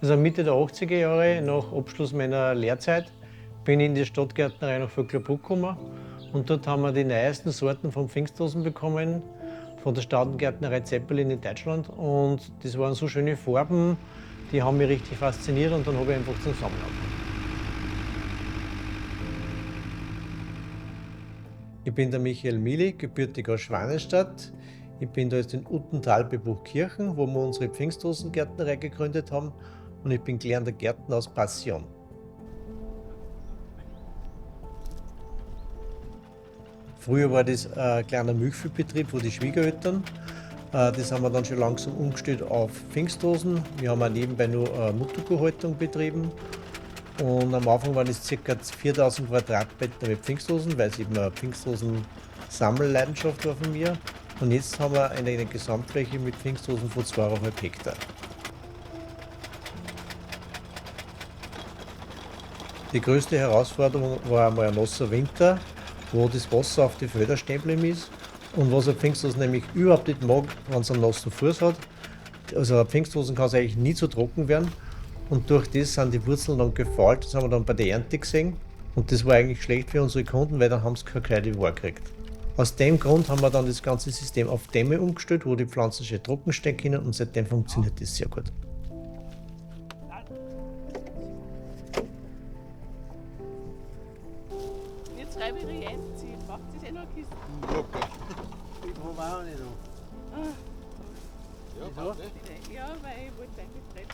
Also Mitte der 80er Jahre, nach Abschluss meiner Lehrzeit, bin ich in die Stadtgärtnerei nach Vöcklerbruck gekommen. Und dort haben wir die neuesten Sorten von Pfingstdosen bekommen, von der Staudengärtnerei Zeppelin in Deutschland. Und das waren so schöne Farben, die haben mich richtig fasziniert und dann habe ich einfach zum Sammeln angefangen. Ich bin der Michael Mili, gebürtig aus Schwanenstadt. Ich bin da jetzt in Uttental bei Buchkirchen, wo wir unsere Pfingstdosengärtnerei gegründet haben. Und ich bin gelernter Gärtner aus Passion. Früher war das ein kleiner Milchviehbetrieb, wo die Schwiegereltern. Das haben wir dann schon langsam umgestellt auf Pfingstdosen. Wir haben auch nebenbei nur Mutterkuhhaltung betrieben. Und am Anfang waren es ca. 4000 Quadratmeter mit Pfingstdosen, weil es eben eine Pfingstdosen-Sammelleidenschaft war von mir. Und jetzt haben wir eine Gesamtfläche mit Pfingstdosen von 2,5 Hektar. Die größte Herausforderung war einmal ein nasser Winter, wo das Wasser auf die Felder stehen ist. Und was eine Pfingstdose nämlich überhaupt nicht mag, wenn es einen nassen Fuß hat. Also eine Pfingstdose kann es eigentlich nie zu trocken werden. Und durch das sind die Wurzeln dann gefault. Das haben wir dann bei der Ernte gesehen. Und das war eigentlich schlecht für unsere Kunden, weil dann haben sie keine gescheite Ware gekriegt. Aus dem Grund haben wir dann das ganze System auf Dämme umgestellt, wo die Pflanzen schön trocken stehen können, und seitdem funktioniert das sehr gut. Jetzt schreibe ich Ihre einziehen. Macht das noch Kisten? Locker. Ich habe auch nicht noch. Ja, Wieso? passt, ne? Ja, weil ich wollte eigentlich brechen.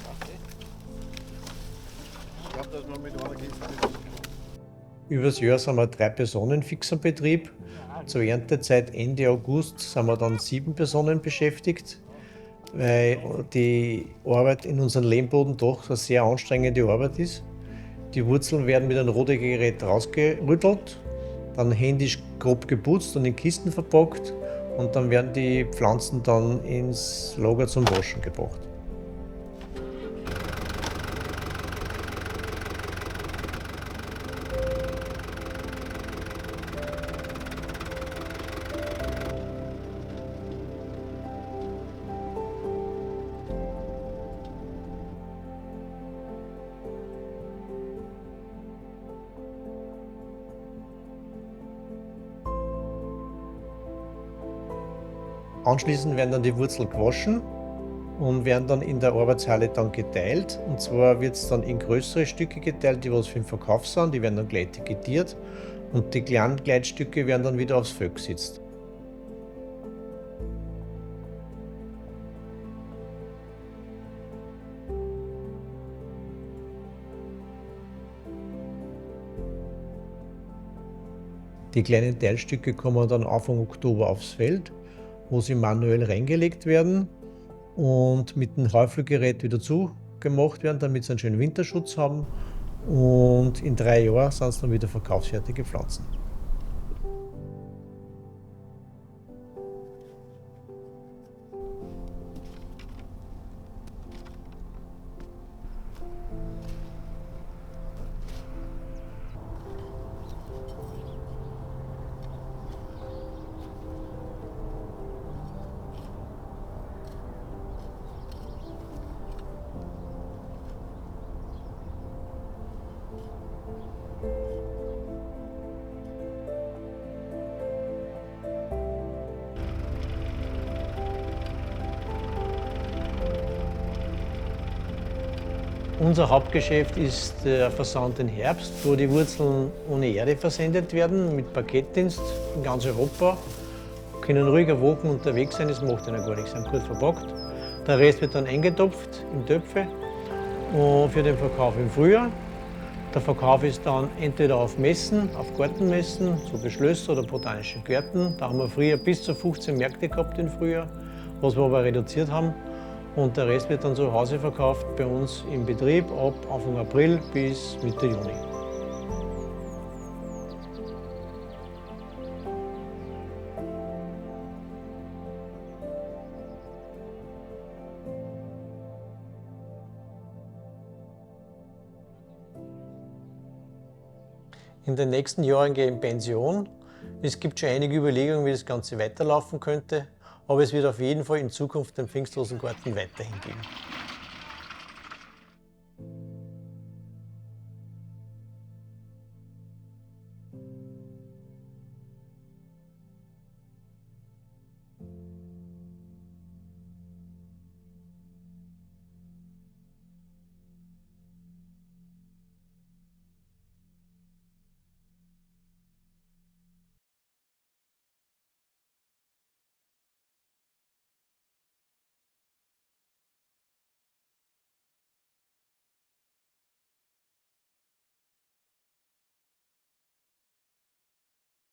Passt, ne? Ich glaube, dass man mit einer Kiste Übers Jahr sind wir 3 Personen fix am Betrieb. Zur Erntezeit Ende August sind wir dann 7 Personen beschäftigt, weil die Arbeit in unserem Lehmboden doch eine sehr anstrengende Arbeit ist. Die Wurzeln werden mit einem Rodegerät rausgerüttelt, dann händisch grob geputzt und in Kisten verpackt, und dann werden die Pflanzen dann ins Lager zum Waschen gebracht. Anschließend werden dann die Wurzeln gewaschen und werden dann in der Arbeitshalle dann geteilt. Und zwar wird es dann in größere Stücke geteilt, die was für den Verkauf sind. Die werden dann gleich etikettiert, und die kleinen Kleidstücke werden dann wieder aufs Feld gesetzt. Die kleinen Teilstücke kommen dann Anfang Oktober aufs Feld, wo sie manuell reingelegt werden und mit dem Häuflergerät wieder zugemacht werden, damit sie einen schönen Winterschutz haben. Und in 3 Jahren sind es dann wieder verkaufsfertige Pflanzen. Unser Hauptgeschäft ist der Versand im Herbst, wo die Wurzeln ohne Erde versendet werden, mit Paketdienst in ganz Europa. Können ruhig eine Woche unterwegs sein, das macht ihnen gar nichts, sind gut verpackt. Der Rest wird dann eingetopft in Töpfe und für den Verkauf im Frühjahr. Der Verkauf ist dann entweder auf Messen, auf Gartenmessen, so Beschlösser oder botanische Gärten. Da haben wir früher bis zu 15 Märkte gehabt im Frühjahr, was wir aber reduziert haben. Und der Rest wird dann zu Hause verkauft bei uns im Betrieb ab Anfang April bis Mitte Juni. In den nächsten Jahren gehe ich in Pension. Es gibt schon einige Überlegungen, wie das Ganze weiterlaufen könnte. Aber es wird auf jeden Fall in Zukunft den Pfingstrosengarten weiterhin geben.